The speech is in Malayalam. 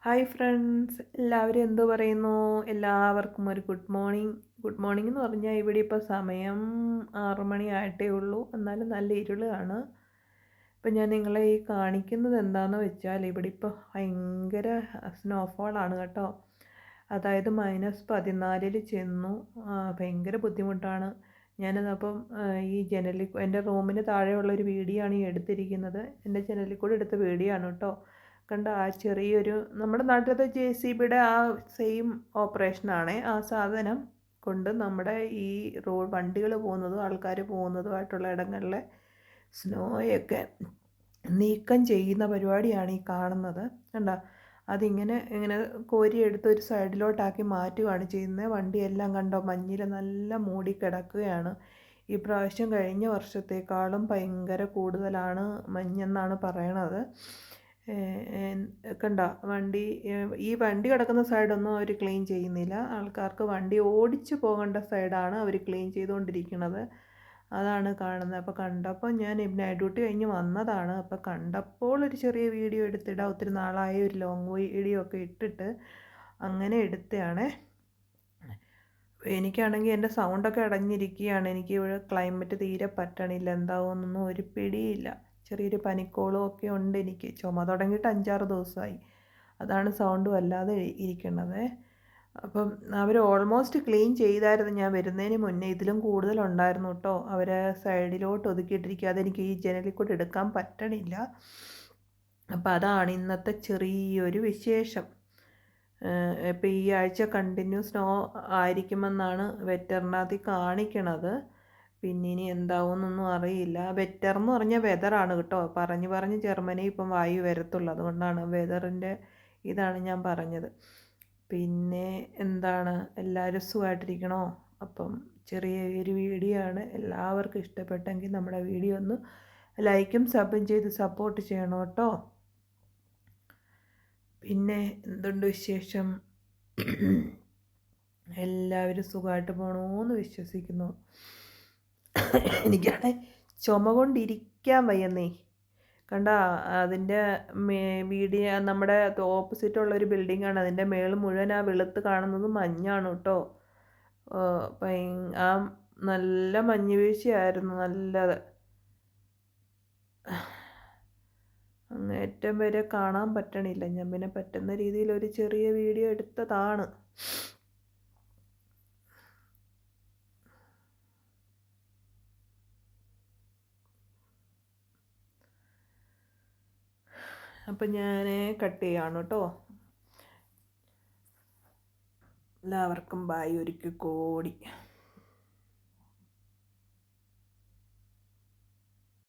ഹായ് ഫ്രണ്ട്സ്, എല്ലാവരും എന്തു പറയുന്നു? എല്ലാവർക്കും ഒരു ഗുഡ് മോർണിംഗ്. ഗുഡ് മോർണിംഗ് എന്ന് പറഞ്ഞാൽ ഇവിടെ ഇപ്പോൾ സമയം 6 മണി ആയിട്ടേ ഉള്ളൂ. എന്നാലും നല്ല ഇരുളാണ്. ഇപ്പം ഞാൻ നിങ്ങളെ ഈ കാണിക്കുന്നത് എന്താണെന്ന് വെച്ചാൽ ഇവിടെ ഇപ്പോൾ ഭയങ്കര സ്നോഫോളാണ് കേട്ടോ. അതായത് -14 ചെന്നു. ഭയങ്കര ബുദ്ധിമുട്ടാണ്. ഞാനതപ്പം ഈ എൻ്റെ റൂമിന് താഴെയുള്ള ഒരു വീഡിയോ ആണ് ഈ എടുത്തിരിക്കുന്നത്. എൻ്റെ ജനലിൽ കൂടെ എടുത്ത വീഡിയോ ആണ് കേട്ടോ. കണ്ട ആ ചെറിയൊരു നമ്മുടെ നാട്ടിലത്തെ JCBയുടെ ആ സെയിം ഓപ്പറേഷനാണ്. ആ സാധനം കൊണ്ട് നമ്മുടെ ഈ വണ്ടികൾ പോകുന്നതും ആൾക്കാർ പോകുന്നതുമായിട്ടുള്ള ഇടങ്ങളിലെ സ്നോയൊക്കെ നീക്കം ചെയ്യുന്ന പരിപാടിയാണ് ഈ കാണുന്നത്. കണ്ട അതിങ്ങനെ ഇങ്ങനെ കോരിയെടുത്ത് ഒരു സൈഡിലോട്ടാക്കി മാറ്റുകയാണ് ചെയ്യുന്നത്. വണ്ടിയെല്ലാം കണ്ടോ മഞ്ഞിൽ നല്ല മൂടി കിടക്കുകയാണ്. ഈ പ്രാവശ്യം കഴിഞ്ഞ വർഷത്തേക്കാളും ഭയങ്കര കൂടുതലാണ് മഞ്ഞെന്നാണ് പറയണത്. കണ്ട ഈ വണ്ടി കിടക്കുന്ന സൈഡൊന്നും അവർ ക്ലീൻ ചെയ്യുന്നില്ല. ആൾക്കാർക്ക് വണ്ടി ഓടിച്ചു പോകേണ്ട സൈഡാണ് അവർ ക്ലീൻ ചെയ്തുകൊണ്ടിരിക്കുന്നത്. അതാണ് കാണുന്നത്. അപ്പോൾ കണ്ടപ്പോൾ ഞാൻ നൈറ്റ് ഡ്യൂട്ടി കഴിഞ്ഞ് വന്നതാണ്. അപ്പോൾ കണ്ടപ്പോൾ ഒരു ചെറിയ വീഡിയോ എടുത്തിടാം. ഒത്തിരി നാളായി ഒരു ലോങ് വീഡിയോ ഒക്കെ ഇട്ടിട്ട് അങ്ങനെ എടുത്തതാണേ. എനിക്കാണെങ്കിൽ എൻ്റെ സൗണ്ടൊക്കെ അടഞ്ഞിരിക്കുകയാണ്. എനിക്ക് ഇവിടെ ക്ലൈമറ്റ് തീരെ പറ്റണില്ല. എന്താവുമെന്നൊന്നും ഒരു പിടിയില്ല. ചെറിയൊരു പനിക്കോളും ഒക്കെ ഉണ്ട് എനിക്ക്. ചുമ തുടങ്ങിയിട്ട് 5-6 ദിവസമായി. അതാണ് സൗണ്ട് വല്ലാതെ ഇരിക്കുന്നത്. അപ്പം അവർ ഓൾമോസ്റ്റ് ക്ലീൻ ചെയ്തായിരുന്നു ഞാൻ വരുന്നതിന് മുന്നേ. ഇതിലും കൂടുതലുണ്ടായിരുന്നു കേട്ടോ. അവരെ സൈഡിലോട്ട് ഒതുക്കിയിട്ടിരിക്കുക. അതെനിക്ക് ഈ ജനലിൽ കൂടെ എടുക്കാൻ പറ്റണില്ല. അപ്പം അതാണ് ഇന്നത്തെ ചെറിയൊരു വിശേഷം. ഇപ്പം ഈ ആഴ്ച കണ്ടിന്യൂ സ്നോ ആയിരിക്കുമെന്നാണ് വെറ്ററിനകത്ത് കാണിക്കണത്. പിന്നെ ഇനി എന്താവുമെന്നൊന്നും അറിയില്ല. വെറ്റർ എന്ന് പറഞ്ഞാൽ വെതറാണ് കേട്ടോ. പറഞ്ഞ് ജർമ്മനി ഇപ്പം വായു വരത്തുള്ളൂ. അതുകൊണ്ടാണ് വെതറിൻ്റെ ഇതാണ് ഞാൻ പറഞ്ഞത്. പിന്നെ എന്താണ്, എല്ലാവരും സുഖമായിട്ടിരിക്കണോ? അപ്പം ചെറിയൊരു വീഡിയോ ആണ്. എല്ലാവർക്കും ഇഷ്ടപ്പെട്ടെങ്കിൽ നമ്മുടെ വീഡിയോ ഒന്ന് ലൈക്കും സബും ചെയ്ത് സപ്പോർട്ട് ചെയ്യണം കേട്ടോ. പിന്നെ എന്തുണ്ട് വിശേഷം? എല്ലാവരും സുഖമായിട്ട് പോകണമെന്ന് വിശ്വസിക്കുന്നു. എനിക്കാണെ ചുമ കൊണ്ടിരിക്കാൻ വയ്യന്നേ. കണ്ട അതിൻ്റെ വീഡിയോ നമ്മുടെ ഓപ്പോസിറ്റുള്ളൊരു ബിൽഡിങ്ങാണ്. അതിൻ്റെ മേളിൽ മുഴുവൻ ആ വെളുത്ത് കാണുന്നത് മഞ്ഞാണ് കേട്ടോ. ആ നല്ല മഞ്ഞ് വീഴ്ചയായിരുന്നു. നല്ലത് അങ്ങേറ്റം വരെ കാണാൻ പറ്റണില്ല. ഞാൻ പിന്നെ പറ്റുന്ന രീതിയിൽ ഒരു ചെറിയ വീഡിയോ എടുത്തതാണ്. അപ്പം ഞാൻ കട്ട് ചെയ്യാണ് കേട്ടോ. എല്ലാവർക്കും ബായ്, ഒരിക്കൽ കൂടി.